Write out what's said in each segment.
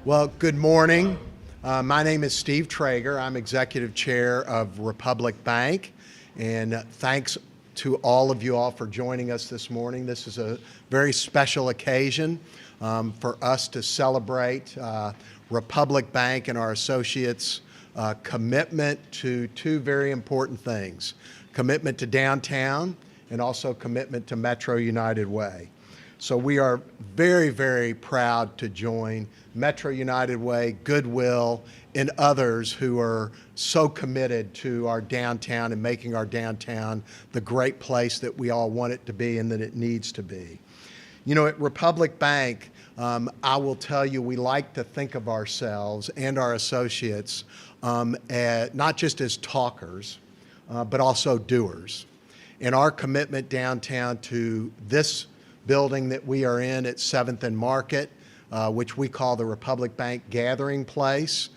Well, good morning. My name is Steve Traeger. I'm Executive Chair of Republic Bank, and thanks to all of you all for joining us this morning. This is a very special occasion for us to celebrate Republic Bank and our associates' commitment to two very important things: commitment to downtown and also commitment to Metro United Way. So we are very, very proud to join Metro United Way, Goodwill, and others who are so committed to our downtown and making our downtown the great place that we all want it to be and that it needs to be. You know, at Republic Bank, I will tell you, we like to think of ourselves and our associates not just as talkers, but also doers. And our commitment downtown to this building that we are in at 7th and Market, which we call the Republic Bank Gathering Place,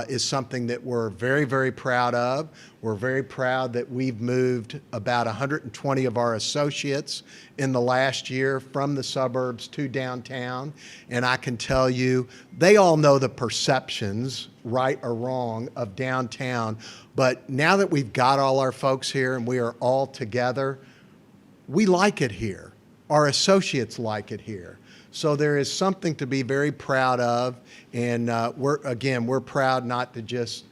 is something that we're very, very proud of. We're very proud that we've moved about 120 of our associates in the last year from the suburbs to downtown. And I can tell you, they all know the perceptions, right or wrong, of downtown. But now that we've got all our folks here and we are all together, we like it here. Our associates like it here. So there is something to be very proud of, and we're proud not to just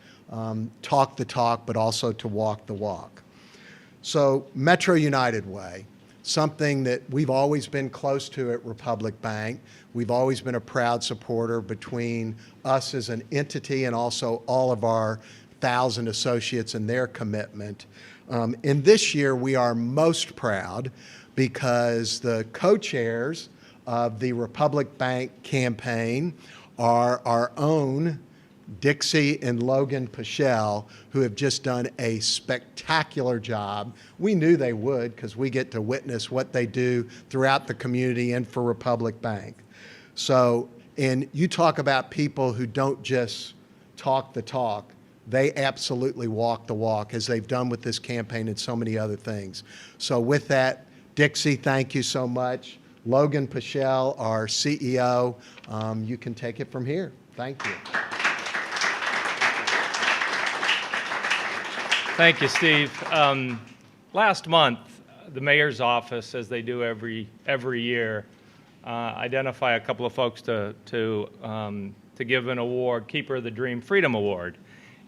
talk the talk, but also to walk the walk. So Metro United Way, something that we've always been close to at Republic Bank. We've always been a proud supporter between us as an entity and also all of our 1,000 associates and their commitment. And this year we are most proud because the co-chairs of the Republic Bank campaign are our own Dixie and Logan Pichelle, who have just done a spectacular job. We knew they would because we get to witness what they do throughout the community and for Republic Bank. So, and you talk about people who don't just talk the talk, they absolutely walk the walk, as they've done with this campaign and so many other things. So with that, Dixie, thank you so much. Logan Pichelle, our CEO, you can take it from here. Thank you. Thank you, Steve. Last month, the mayor's office, as they do every year, identify a couple of folks to give an award, Keeper of the Dream Freedom Award.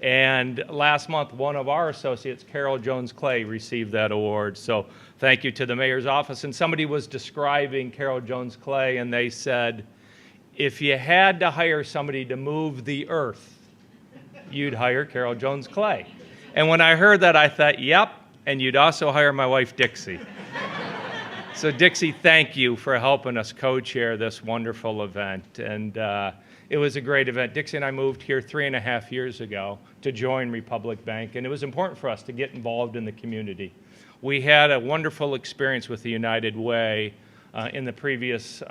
And last month, one of our associates, Carol Jones-Clay, received that award. So thank you to the mayor's office. And somebody was describing Carol Jones-Clay, and they said, if you had to hire somebody to move the earth, you'd hire Carol Jones-Clay. And when I heard that, I thought, yep, and you'd also hire my wife, Dixie. So Dixie, thank you for helping us co-chair this wonderful event. And it was a great event. Dixie and I moved here 3.5 years ago to join Republic Bank, and it was important for us to get involved in the community. We had a wonderful experience with the United Way in the previous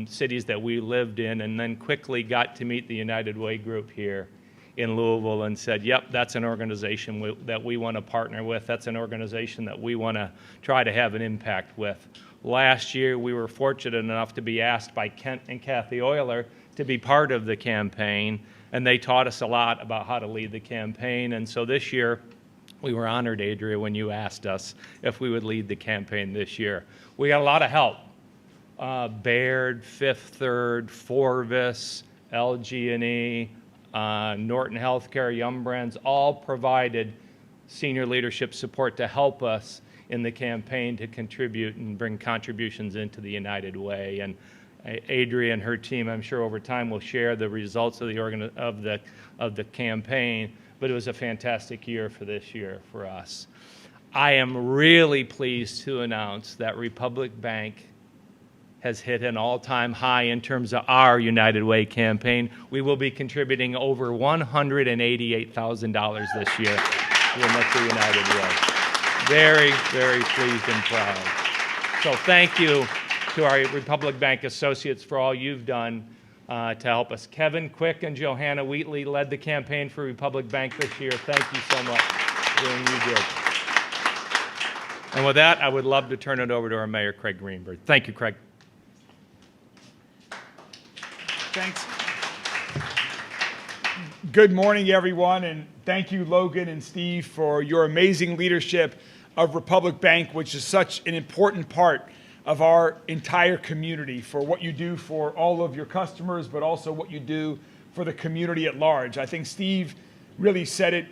cities that we lived in, and then quickly got to meet the United Way group here in Louisville and said, yep, that's an organization that we want to partner with. That's an organization that we want to try to have an impact with. Last year, we were fortunate enough to be asked by Kent and Kathy Euler to be part of the campaign, and they taught us a lot about how to lead the campaign. And so this year, we were honored, Adria, when you asked us if we would lead the campaign this year. We got a lot of help. Baird, Fifth Third, Forvis, LG&E, Norton Healthcare, Yum Brands, all provided senior leadership support to help us in the campaign to contribute and bring contributions into the United Way. And Adria and her team, I'm sure over time, will share the results of the campaign, but it was a fantastic year for this year for us. I am really pleased to announce that Republic Bank has hit an all-time high in terms of our United Way campaign. We will be contributing over $188,000 this year to the Metro United Way. Very, very pleased and proud. So thank you to our Republic Bank associates for all you've done to help us. Kevin Quick and Johanna Wheatley led the campaign for Republic Bank this year. Thank you so much for doing what you did. And with that, I would love to turn it over to our Mayor, Craig Greenberg. Thank you, Craig. Thanks. Good morning, everyone, and thank you, Logan and Steve, for your amazing leadership of Republic Bank, which is such an important part of our entire community, for what you do for all of your customers, but also what you do for the community at large. I think Steve really said it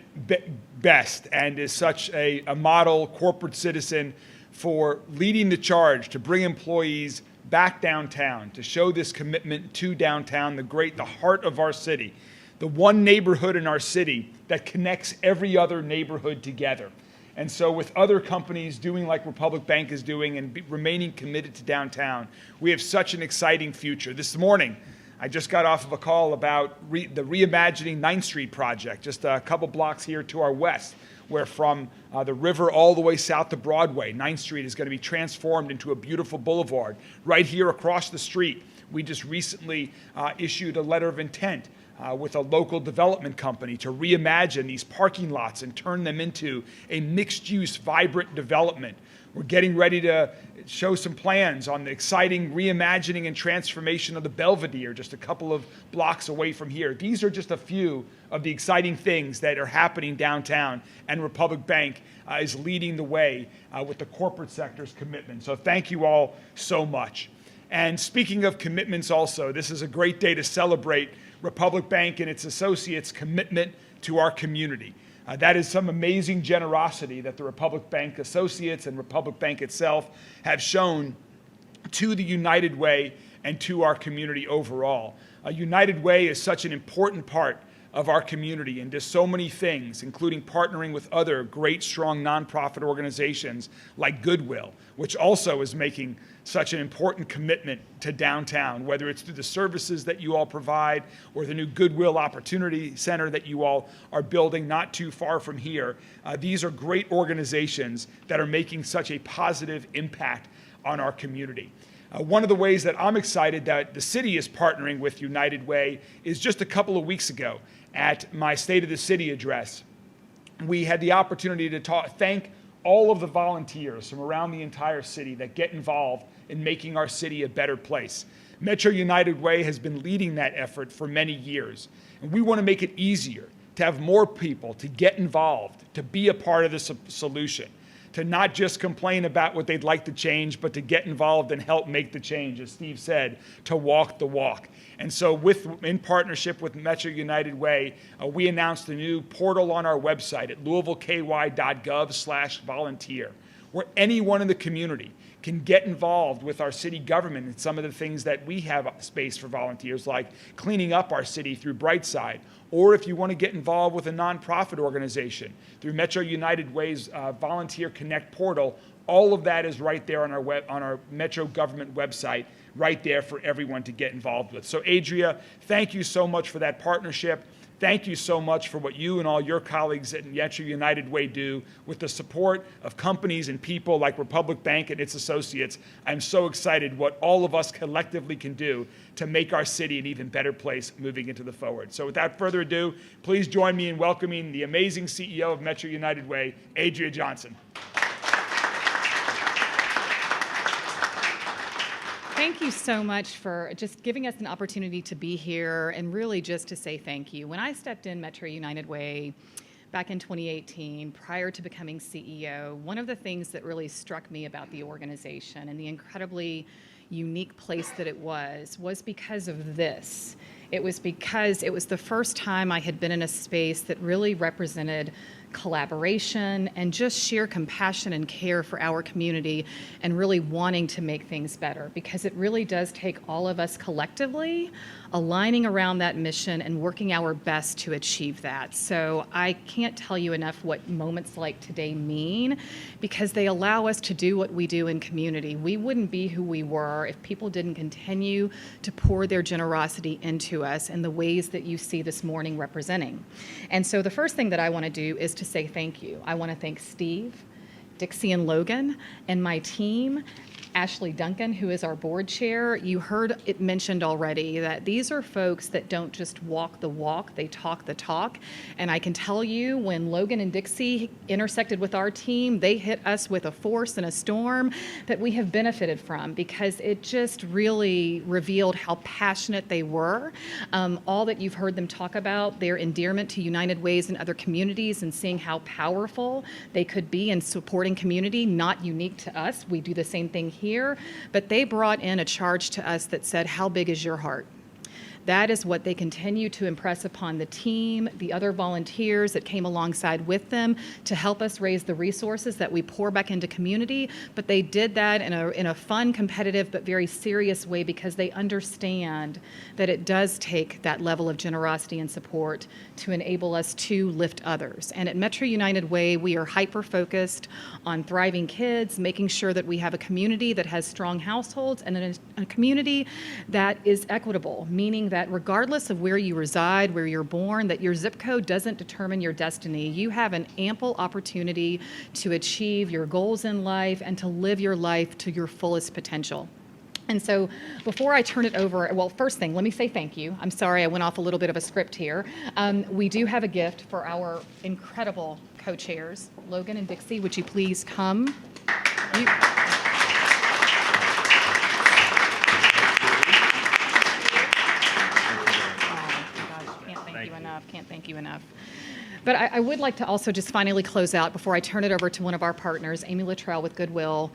best and is such a model corporate citizen for leading the charge to bring employees back downtown, to show this commitment to downtown, the heart of our city, the one neighborhood in our city that connects every other neighborhood together. And so with other companies doing like Republic Bank is doing and remaining committed to downtown, we have such an exciting future. This morning, I just got off of a call about the Reimagining 9th Street project, just a couple blocks here to our west, where from the river all the way south to Broadway, 9th Street is going to be transformed into a beautiful boulevard. Right here across the street, we just recently issued a letter of intent with a local development company to reimagine these parking lots and turn them into a mixed-use, vibrant development. We're getting ready to show some plans on the exciting reimagining and transformation of the Belvedere, just a couple of blocks away from here. These are just a few of the exciting things that are happening downtown, and Republic Bank is leading the way with the corporate sector's commitment. So thank you all so much. And speaking of commitments also, this is a great day to celebrate Republic Bank and its associates' commitment to our community. That is some amazing generosity that the Republic Bank associates and Republic Bank itself have shown to the United Way and to our community overall. United Way is such an important part of our community and does so many things, including partnering with other great, strong nonprofit organizations like Goodwill, which also is making such an important commitment to downtown, whether it's through the services that you all provide or the new Goodwill Opportunity Center that you all are building not too far from here. These are great organizations that are making such a positive impact on our community. One of the ways that I'm excited that the city is partnering with United Way is just a couple of weeks ago at my State of the City address. We had the opportunity to thank all of the volunteers from around the entire city that get involved in making our city a better place. Metro United Way has been leading that effort for many years, and we want to make it easier to have more people to get involved, to be a part of the solution, to not just complain about what they'd like to change, but to get involved and help make the change, as Steve said, to walk the walk. And so in partnership with Metro United Way, we announced a new portal on our website at louisvilleky.gov/volunteer, where anyone in the community can get involved with our city government and some of the things that we have space for volunteers, like cleaning up our city through Brightside, or if you want to get involved with a nonprofit organization through Metro United Way's Volunteer Connect portal. All of that is right there on our Metro government website, right there for everyone to get involved with. So Adria, thank you so much for that partnership. Thank you so much for what you and all your colleagues at Metro United Way do with the support of companies and people like Republic Bank and its associates. I'm so excited what all of us collectively can do to make our city an even better place moving into the forward. So without further ado, please join me in welcoming the amazing CEO of Metro United Way, Adria Johnson. Thank you so much for just giving us an opportunity to be here and really just to say thank you. When I stepped in Metro United Way back in 2018, prior to becoming CEO, one of the things that really struck me about the organization and the incredibly unique place that it was because of this. It was because it was the first time I had been in a space that really represented collaboration and just sheer compassion and care for our community and really wanting to make things better, because it really does take all of us collectively aligning around that mission and working our best to achieve that. So I can't tell you enough what moments like today mean, because they allow us to do what we do in community. We wouldn't be who we were if people didn't continue to pour their generosity into us in the ways that you see this morning representing. And so the first thing that I want to do is to say thank you. I want to thank Steve, Dixie, and Logan, and my team Ashley Duncan, who is our board chair. You heard it mentioned already that these are folks that don't just walk the walk, they talk the talk. And I can tell you, when Logan and Dixie intersected with our team, they hit us with a force and a storm that we have benefited from, because it just really revealed how passionate they were. All that you've heard them talk about, their endearment to United Ways and other communities, and seeing how powerful they could be in supporting community, not unique to us. We do the same thing here, but they brought in a charge to us that said, how big is your heart? That is what they continue to impress upon the team, the other volunteers that came alongside with them to help us raise the resources that we pour back into community. But they did that in a fun, competitive, but very serious way, because they understand that it does take that level of generosity and support to enable us to lift others. And at Metro United Way, we are hyper-focused on thriving kids, making sure that we have a community that has strong households, and a community that is equitable, meaning that regardless of where you reside, where you're born, that your zip code doesn't determine your destiny. You have an ample opportunity to achieve your goals in life and to live your life to your fullest potential. And so before I turn it over, well, first thing, let me say thank you. I'm sorry I went off a little bit of a script here. We do have a gift for our incredible co-chairs. Logan and Dixie, would you please come? Can't thank you enough. But I would like to also just finally close out before I turn it over to one of our partners, Amy Luttrell with Goodwill.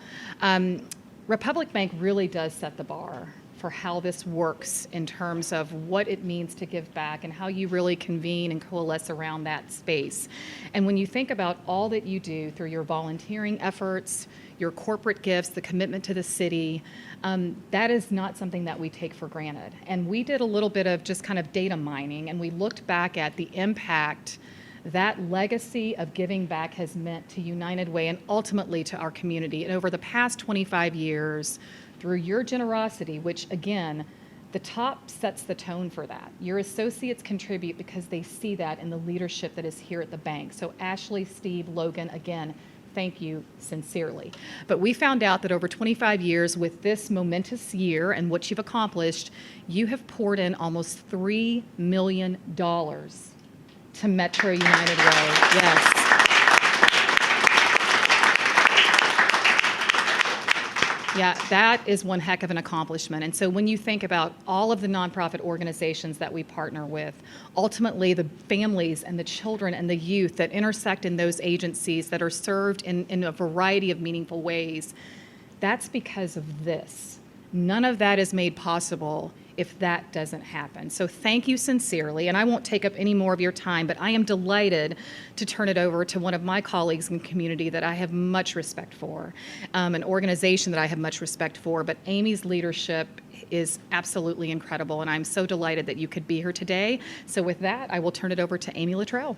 Republic Bank really does set the bar for how this works in terms of what it means to give back and how you really convene and coalesce around that space. And when you think about all that you do through your volunteering efforts, your corporate gifts, the commitment to the city, that is not something that we take for granted. And we did a little bit of just kind of data mining, and we looked back at the impact that legacy of giving back has meant to United Way and ultimately to our community. And over the past 25 years, through your generosity, which again, the top sets the tone for that. Your associates contribute because they see that in the leadership that is here at the bank. So Ashley, Steve, Logan, again, thank you sincerely. But we found out that over 25 years with this momentous year and what you've accomplished, you have poured in almost $3 million to Metro United Way. Yes. Yeah, that is one heck of an accomplishment. And so when you think about all of the nonprofit organizations that we partner with, ultimately the families and the children and the youth that intersect in those agencies that are served in a variety of meaningful ways, that's because of this. None of that is made possible if that doesn't happen. So thank you sincerely, and I won't take up any more of your time, but I am delighted to turn it over to one of my colleagues in the community that I have much respect for, an organization that I have much respect for, but Amy's leadership is absolutely incredible, and I'm so delighted that you could be here today. So with that, I will turn it over to Amy Luttrell.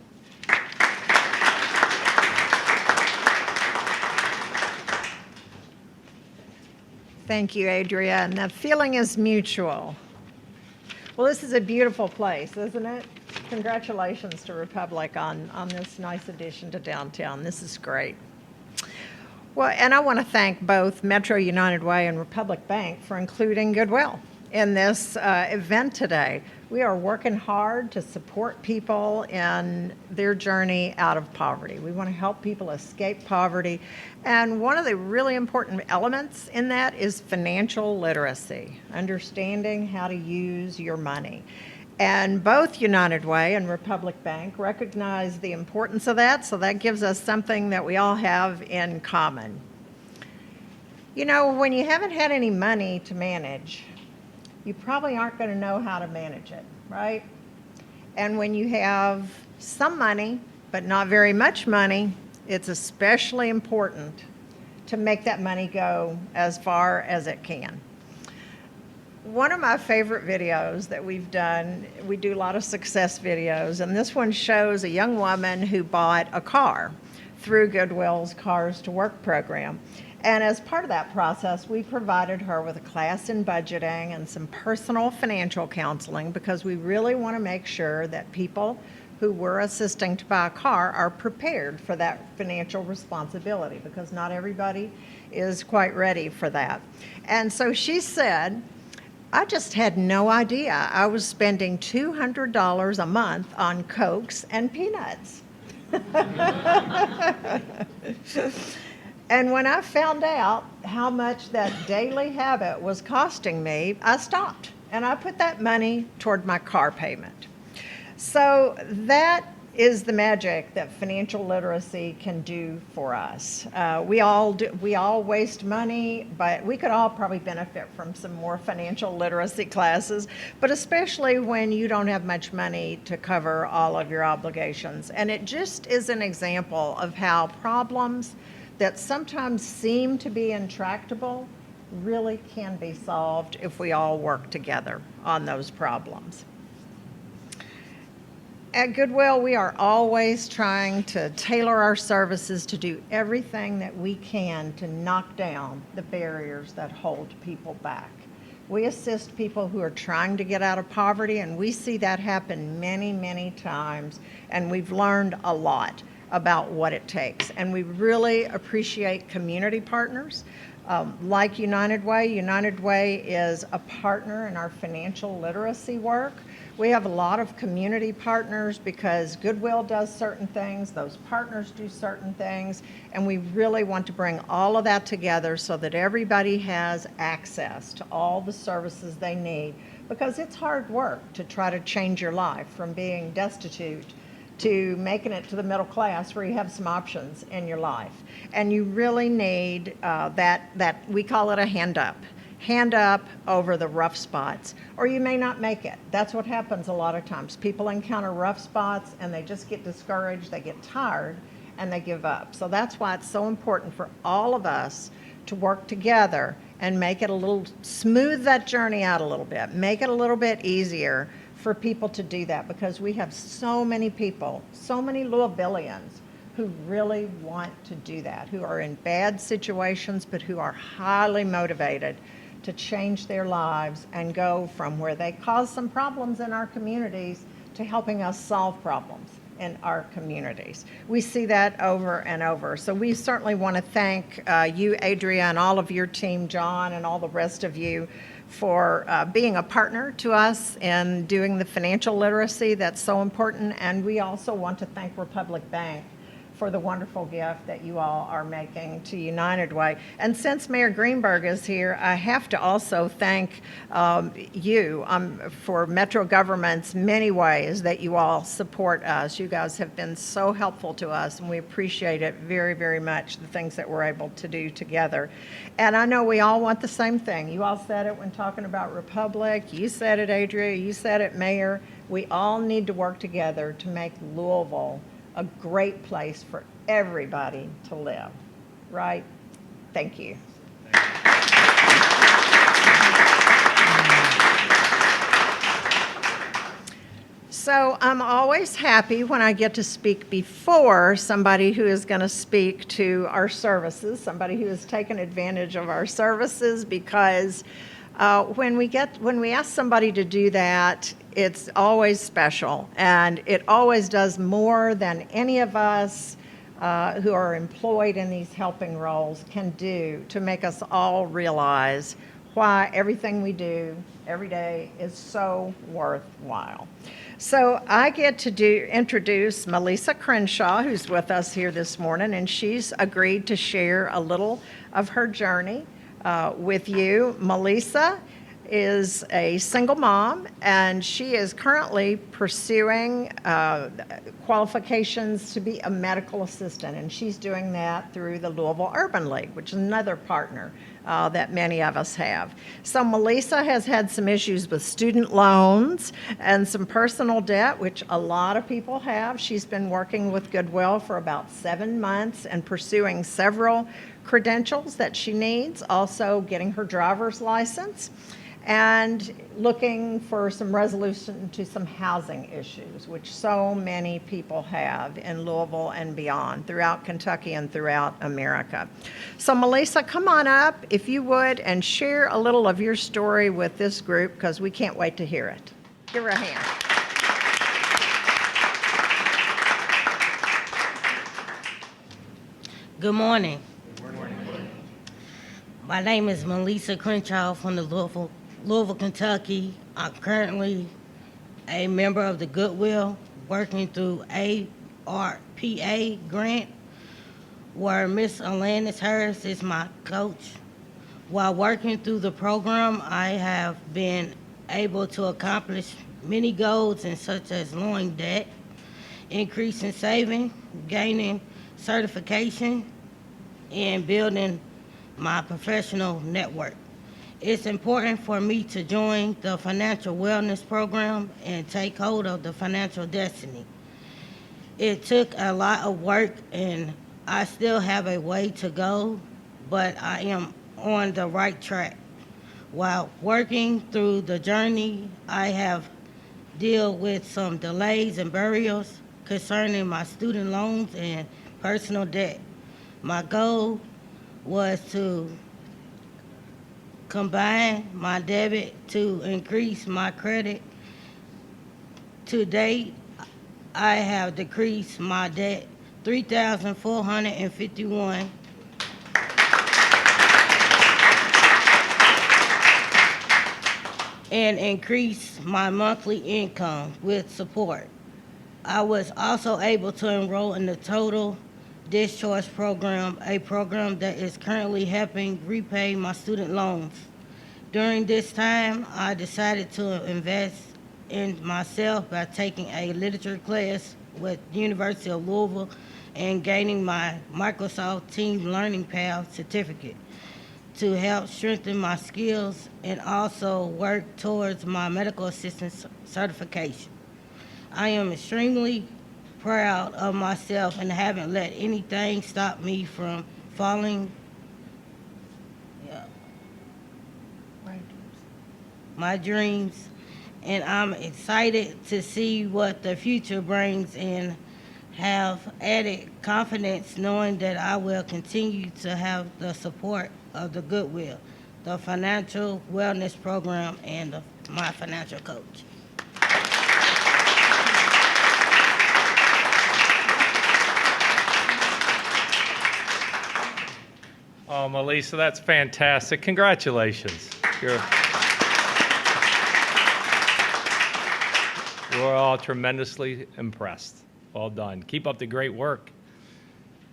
Thank you, Adria, and the feeling is mutual. Well, this is a beautiful place, isn't it? Congratulations to Republic on this nice addition to downtown. This is great. Well, and I want to thank both Metro United Way and Republic Bank for including Goodwill in this event today. We are working hard to support people in their journey out of poverty. We want to help people escape poverty. And one of the really important elements in that is financial literacy, understanding how to use your money. And both United Way and Republic Bank recognize the importance of that, so that gives us something that we all have in common. You know, when you haven't had any money to manage, you probably aren't going to know how to manage it, right? And when you have some money, but not very much money, it's especially important to make that money go as far as it can. One of my favorite videos that we've done, we do a lot of success videos, and this one shows a young woman who bought a car through Goodwill's Cars to Work program. And as part of that process, we provided her with a class in budgeting and some personal financial counseling, because we really want to make sure that people who we're assisting to buy a car are prepared for that financial responsibility, because not everybody is quite ready for that. And so she said, I just had no idea I was spending $200 a month on Cokes and peanuts. And when I found out how much that daily habit was costing me, I stopped and I put that money toward my car payment. So that is the magic that financial literacy can do for us. We all waste money, but we could all probably benefit from some more financial literacy classes, but especially when you don't have much money to cover all of your obligations. And it just is an example of how problems that sometimes seem to be intractable really can be solved if we all work together on those problems. At Goodwill, we are always trying to tailor our services to do everything that we can to knock down the barriers that hold people back. We assist people who are trying to get out of poverty, and we see that happen many, many times, and we've learned a lot about what it takes. And we really appreciate community partners like United Way. United Way is a partner in our financial literacy work. We have a lot of community partners because Goodwill does certain things, those partners do certain things, and we really want to bring all of that together so that everybody has access to all the services they need, because it's hard work to try to change your life from being destitute to making it to the middle class where you have some options in your life. And you really need that we call it a hand up over the rough spots, or you may not make it. That's what happens a lot of times. People encounter rough spots and they just get discouraged, they get tired, and they give up. So that's why it's so important for all of us to work together and make it smooth that journey out a little bit, make it a little bit easier for people to do that, because we have so many people, so many Louisvillians who really want to do that, who are in bad situations, but who are highly motivated to change their lives and go from where they cause some problems in our communities to helping us solve problems in our communities. We see that over and over. So we certainly want to thank you, Adria, and all of your team, John, and all the rest of you for being a partner to us in doing the financial literacy that's so important. And we also want to thank Republic Bank for the wonderful gift that you all are making to United Way. And since Mayor Greenberg is here, I have to also thank you for Metro government's many ways that you all support us. You guys have been so helpful to us, and we appreciate it very, very much, the things that we're able to do together. And I know we all want the same thing. You all said it when talking about Republic. You said it, Adria. You said it, Mayor. We all need to work together to make Louisville a great place for everybody to live, right? Thank you. So I'm always happy when I get to speak before somebody who is going to speak to our services, somebody who has taken advantage of our services, because when we ask somebody to do that, it's always special, and it always does more than any of us who are employed in these helping roles can do to make us all realize why everything we do every day is so worthwhile. So I get to introduce Melissa Crenshaw, who's with us here this morning, and she's agreed to share a little of her journey with you. Melissa is a single mom, and she is currently pursuing qualifications to be a medical assistant, and she's doing that through the Louisville Urban League, which is another partner that many of us have. So Melissa has had some issues with student loans and some personal debt, which a lot of people have. She's been working with Goodwill for about 7 months and pursuing several credentials that she needs, also getting her driver's license, and looking for some resolution to some housing issues, which so many people have in Louisville and beyond, throughout Kentucky and throughout America. So Melissa, come on up, if you would, and share a little of your story with this group, because we can't wait to hear it. Give her a hand. Good morning. My name is Melissa Crenshaw from the Louisville, Kentucky. I'm currently a member of the Goodwill, working through ARPA grant, where Miss Alanis Harris is my coach. While working through the program, I have been able to accomplish many goals, such as lowering debt, increasing saving, gaining certification, and building my professional network. It's important for me to join the financial wellness program and take hold of the financial destiny. It took a lot of work and I still have a way to go, but I am on the right track. While working through the journey, I have dealt with some delays and barriers concerning my student loans and personal debt. My goal was to combine my debit to increase my credit. To date, I have decreased my debt 3,451 and increased my monthly income with support. I was also able to enroll in the Total Discharge Program, a program that is currently helping repay my student loans. During this time, I decided to invest in myself by taking a literature class with the University of Louisville and gaining my Microsoft Teams Learning Path certificate to help strengthen my skills and also work towards my medical assistant certification. I am extremely proud of myself and haven't let anything stop me from following my dreams, and I'm excited to see what the future brings and have added confidence knowing that I will continue to have the support of the Goodwill, the financial wellness program, and my financial coach. Oh, Melissa, that's fantastic. Congratulations. We're all tremendously impressed. Well done. Keep up the great work.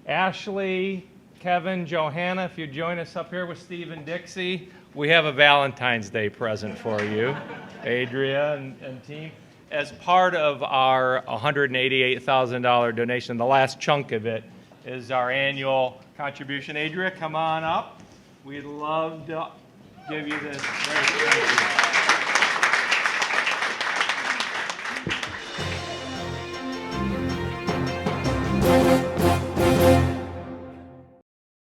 Ashley, Kevin, Johanna, if you join us up here with Steve and Dixie, we have a Valentine's Day present for you, Adria and team. As part of our $188,000 donation, the last chunk of it is our annual contribution. Adria, come on up. We'd love to give you this. Thank you.